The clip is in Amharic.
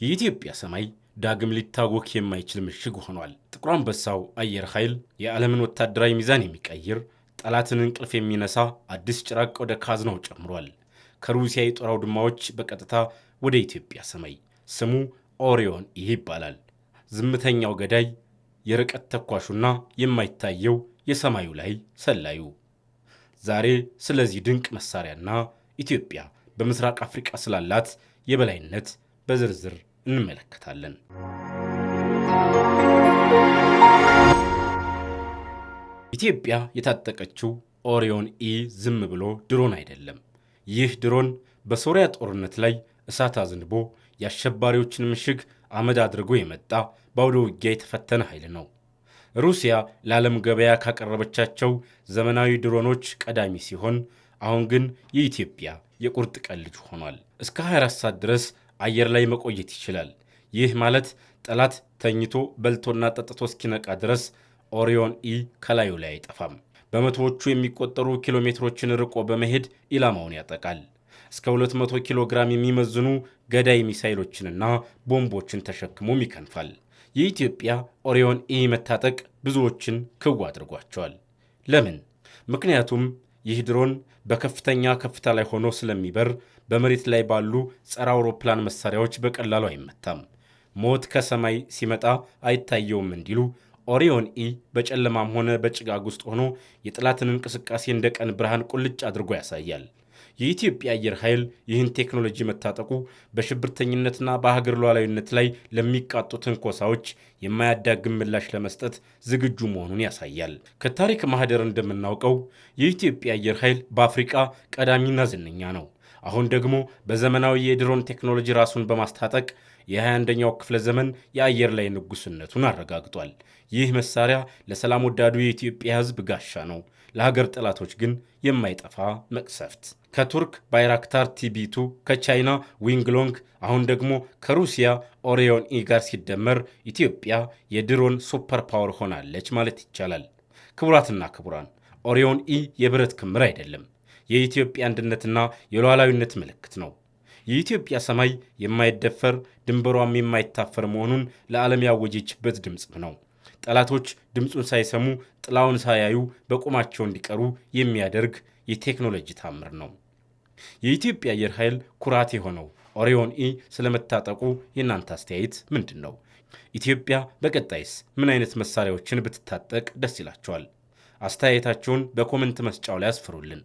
የኢትዮጵያ ሰማይ ዳግም ሊታወክ የማይችል ምሽግ ሆኗል። ጥቁር አንበሳው አየር ኃይል የዓለምን ወታደራዊ ሚዛን የሚቀይር ጠላትን እንቅልፍ የሚነሳ አዲስ ጭራቅ ወደ ካዝናው ጨምሯል። ከሩሲያ የጦር አውድማዎች በቀጥታ ወደ ኢትዮጵያ ሰማይ። ስሙ ኦሪዮን ይባላል። ዝምተኛው ገዳይ፣ የርቀት ተኳሹና የማይታየው የሰማዩ ላይ ሰላዩ። ዛሬ ስለዚህ ድንቅ መሳሪያና ኢትዮጵያ በምስራቅ አፍሪካ ስላላት የበላይነት በዝርዝር እንመለከታለን። ኢትዮጵያ የታጠቀችው ኦሪዮን ኢ ዝም ብሎ ድሮን አይደለም። ይህ ድሮን በሶሪያ ጦርነት ላይ እሳት አዝንቦ የአሸባሪዎችን ምሽግ አመድ አድርጎ የመጣ በአውደ ውጊያ የተፈተነ ኃይል ነው። ሩሲያ ለዓለም ገበያ ካቀረበቻቸው ዘመናዊ ድሮኖች ቀዳሚ ሲሆን፣ አሁን ግን የኢትዮጵያ የቁርጥ ቀን ልጅ ሆኗል። እስከ 24 ሰዓት ድረስ አየር ላይ መቆየት ይችላል። ይህ ማለት ጠላት ተኝቶ በልቶና ጠጥቶ እስኪነቃ ድረስ ኦሪዮን ኢ ከላዩ ላይ አይጠፋም። በመቶዎቹ የሚቆጠሩ ኪሎ ሜትሮችን ርቆ በመሄድ ኢላማውን ያጠቃል። እስከ 200 ኪሎ ግራም የሚመዝኑ ገዳይ ሚሳይሎችንና ቦምቦችን ተሸክሞም ይከንፋል። የኢትዮጵያ ኦሪዮን ኢ መታጠቅ ብዙዎችን ክው አድርጓቸዋል። ለምን? ምክንያቱም ይህ ድሮን በከፍተኛ ከፍታ ላይ ሆኖ ስለሚበር በመሬት ላይ ባሉ ጸረ አውሮፕላን መሳሪያዎች በቀላሉ አይመታም። ሞት ከሰማይ ሲመጣ አይታየውም እንዲሉ ኦሪዮን ኢ በጨለማም ሆነ በጭጋግ ውስጥ ሆኖ የጠላትን እንቅስቃሴ እንደ ቀን ብርሃን ቁልጭ አድርጎ ያሳያል። የኢትዮጵያ አየር ኃይል ይህን ቴክኖሎጂ መታጠቁ በሽብርተኝነትና በሀገር ሉዓላዊነት ላይ ለሚቃጡ ትንኮሳዎች የማያዳግም ምላሽ ለመስጠት ዝግጁ መሆኑን ያሳያል። ከታሪክ ማህደር እንደምናውቀው የኢትዮጵያ አየር ኃይል በአፍሪቃ ቀዳሚና ዝነኛ ነው። አሁን ደግሞ በዘመናዊ የድሮን ቴክኖሎጂ ራሱን በማስታጠቅ የ21ኛው ክፍለ ዘመን የአየር ላይ ንጉስነቱን አረጋግጧል። ይህ መሳሪያ ለሰላም ወዳዱ የኢትዮጵያ ሕዝብ ጋሻ ነው፣ ለሀገር ጠላቶች ግን የማይጠፋ መቅሰፍት። ከቱርክ ባይራክታር ቲቢ2፣ ከቻይና ዊንግሎንግ፣ አሁን ደግሞ ከሩሲያ ኦሪዮን ኢ ጋር ሲደመር ኢትዮጵያ የድሮን ሱፐር ፓወር ሆናለች ማለት ይቻላል። ክቡራትና ክቡራን፣ ኦሪዮን ኢ የብረት ክምር አይደለም፣ የኢትዮጵያ አንድነትና የሉዓላዊነት ምልክት ነው። የኢትዮጵያ ሰማይ የማይደፈር ድንበሯም የማይታፈር መሆኑን ለዓለም ያወጀችበት ድምፅም ነው። ጠላቶች ድምፁን ሳይሰሙ ጥላውን ሳያዩ በቁማቸው እንዲቀሩ የሚያደርግ የቴክኖሎጂ ታምር ነው። የኢትዮጵያ አየር ኃይል ኩራት የሆነው ኦሪዮን ኢ ስለመታጠቁ የእናንተ አስተያየት ምንድን ነው? ኢትዮጵያ በቀጣይስ ምን አይነት መሳሪያዎችን ብትታጠቅ ደስ ይላቸዋል? አስተያየታችሁን በኮመንት መስጫው ላይ አስፍሩልን።